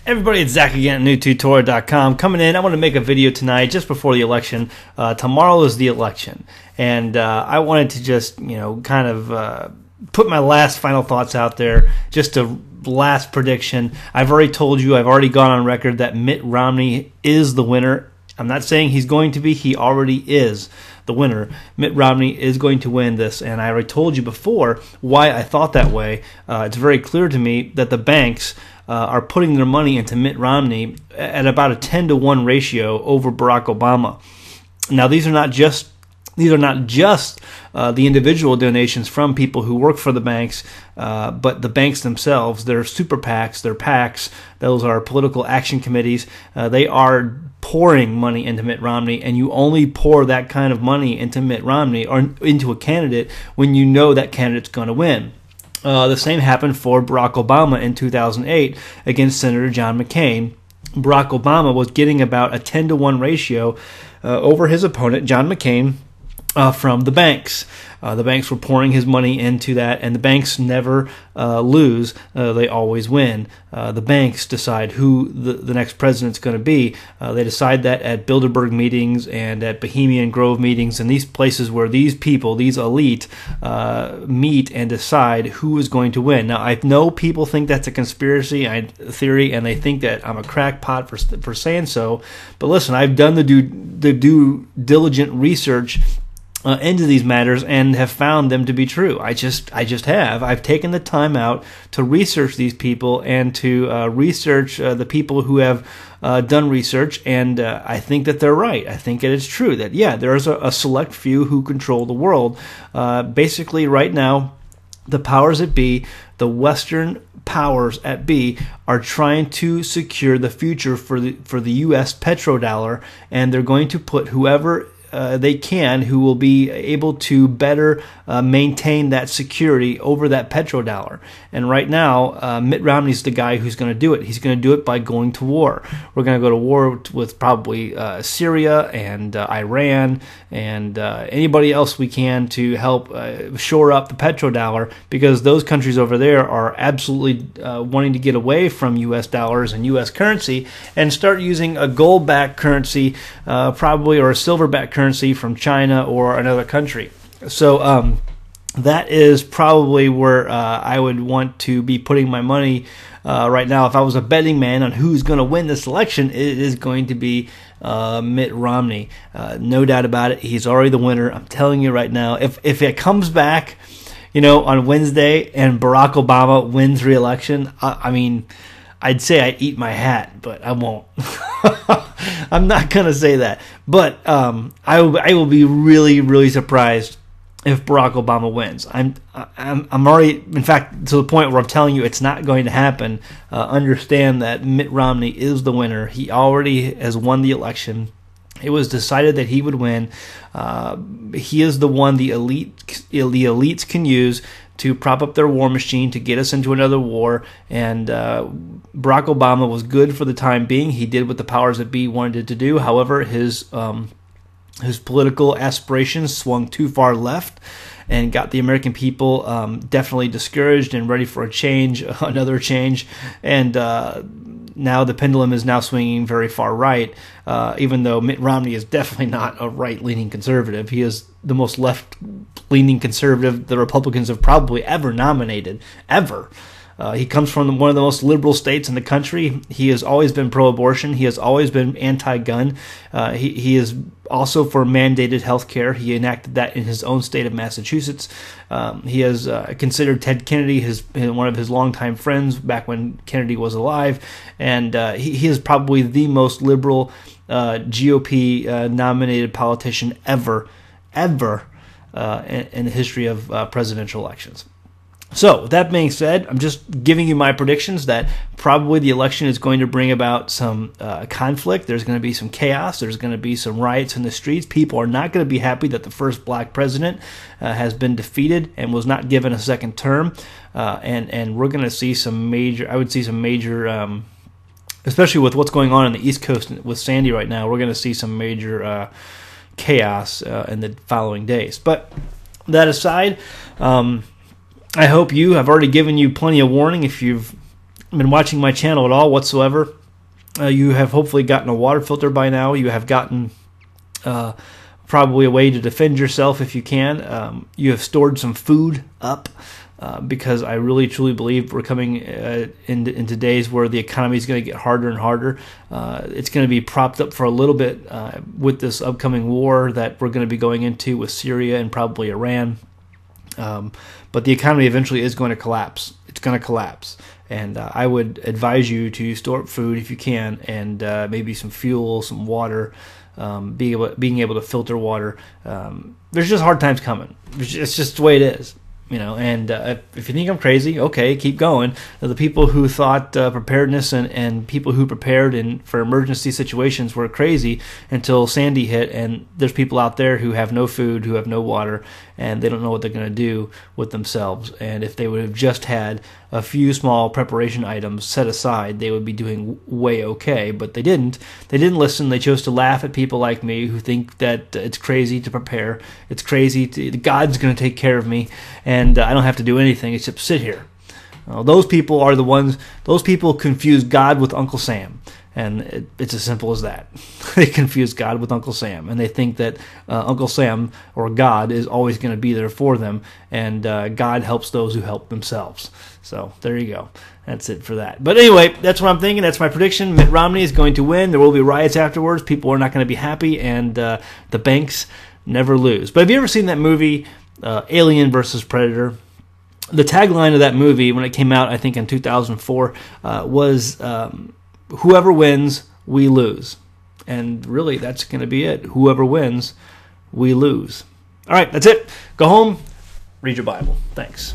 Everybody, it's Zach again at NewTutorial.com. Coming in, I want to make a video tonight just before the election. Tomorrow is the election, and I wanted to just, kind of put my last final thoughts out there, just a last prediction. I've already told you, I've already gone on record that Mitt Romney is the winner. I'm not saying he's going to be, he already is the winner. Mitt Romney is going to win this, and I already told you before why I thought that way. It's very clear to me that the banks are putting their money into Mitt Romney at about a 10-to-1 ratio over Barack Obama. Now, these are not just the individual donations from people who work for the banks, but the banks themselves. They're super PACs, they're PACs. Those are political action committees. They are pouring money into Mitt Romney, and you only pour that kind of money into Mitt Romney or into a candidate when you know that candidate's going to win. The same happened for Barack Obama in 2008 against Senator John McCain. Barack Obama was getting about a 10-to-1 ratio over his opponent, John McCain, from the banks. The banks were pouring his money into that, and the banks never lose. They always win. The banks decide who the next president's going to be. They decide that at Bilderberg meetings and at Bohemian Grove meetings and these places where these people, these elite, meet and decide who is going to win. Now, I know people think that's a conspiracy theory, and they think that I'm a crackpot for saying so. But listen, I've done the due diligent research into these matters and have found them to be true. I just have. I've taken the time out to research these people and to research the people who have done research, and I think that they're right. I think it is true that, yeah, there's a select few who control the world. Basically, right now, the powers that be, the Western powers at be, are trying to secure the future for the U.S. petrodollar, and they're going to put whoever they can, who will be able to better maintain that security over that petrodollar. And right now, Mitt Romney's the guy who's going to do it. He's going to do it by going to war. We're going to go to war with probably Syria and Iran and anybody else we can to help shore up the petrodollar, because those countries over there are absolutely wanting to get away from U.S. dollars and U.S. currency and start using a gold-backed currency, probably, or a silver-backed currency from China or another country. So that is probably where I would want to be putting my money right now. If I was a betting man on who's going to win this election, it is going to be Mitt Romney. No doubt about it. He's already the winner. I'm telling you right now. If it comes back, on Wednesday and Barack Obama wins re-election, I mean, I'd say I'd eat my hat, but I won't. I'm not going to say that. But I will be really, really surprised if Barack Obama wins. I'm already, in fact, to the point where I'm telling you it's not going to happen. Understand that Mitt Romney is the winner. He already has won the election. It was decided that he would win. He is the one the elites can use to prop up their war machine to get us into another war. And Barack Obama was good for the time being. He did what the powers that be wanted to do. However, his political aspirations swung too far left and got the American people definitely discouraged and ready for a change, another change. And now the pendulum is now swinging very far right, even though Mitt Romney is definitely not a right-leaning conservative. He is the most left-leaning conservative the Republicans have probably ever nominated, ever. He comes from one of the most liberal states in the country. He has always been pro-abortion. He has always been anti-gun. He is also for mandated health care. He enacted that in his own state of Massachusetts. He has considered Ted Kennedy one of his longtime friends back when Kennedy was alive. And he is probably the most liberal GOP nominated politician ever in the history of presidential elections. So, with that being said, I'm just giving you my predictions that probably the election is going to bring about some conflict. There's going to be some chaos. There's going to be some riots in the streets. People are not going to be happy that the first black president has been defeated and was not given a second term. And we're going to see some major, especially with what's going on the East Coast with Sandy right now, we're going to see some major chaos in the following days. But that aside, I hope I've already given you plenty of warning if you've been watching my channel at all whatsoever, you have hopefully gotten a water filter by now. You have gotten probably a way to defend yourself if you can. You have stored some food up. Because I really truly believe we're coming into days where the economy is going to get harder and harder. It's going to be propped up for a little bit with this upcoming war that we're going to be going into with Syria and probably Iran. But the economy eventually is going to collapse. It's going to collapse. And I would advise you to store up food if you can, and maybe some fuel, some water, being able to filter water. There's just hard times coming. It's just the way it is. And if you think I'm crazy, okay, keep going. The people who thought preparedness and people who prepared for emergency situations were crazy until Sandy hit, and there's people out there who have no food, who have no water, and they don't know what they're going to do with themselves. And if they would have just had a few small preparation items set aside, they would be doing way okay, but they didn't. They didn't listen. They chose to laugh at people like me who think that it's crazy to prepare. It's crazy. God's going to take care of me, and I don't have to do anything except sit here. Those people are the ones. Those people confuse God with Uncle Sam, and it's as simple as that. They confuse God with Uncle Sam, and they think that Uncle Sam or God is always going to be there for them, and God helps those who help themselves. So there you go. That's it for that. But anyway, that's what I'm thinking. That's my prediction. Mitt Romney is going to win. There will be riots afterwards. People are not going to be happy, and the banks never lose. But have you ever seen that movie, Alien versus Predator? The tagline of that movie, when it came out, I think in 2004, was whoever wins, we lose. And really, that's going to be it. Whoever wins, we lose. All right, that's it. Go home, read your Bible. Thanks.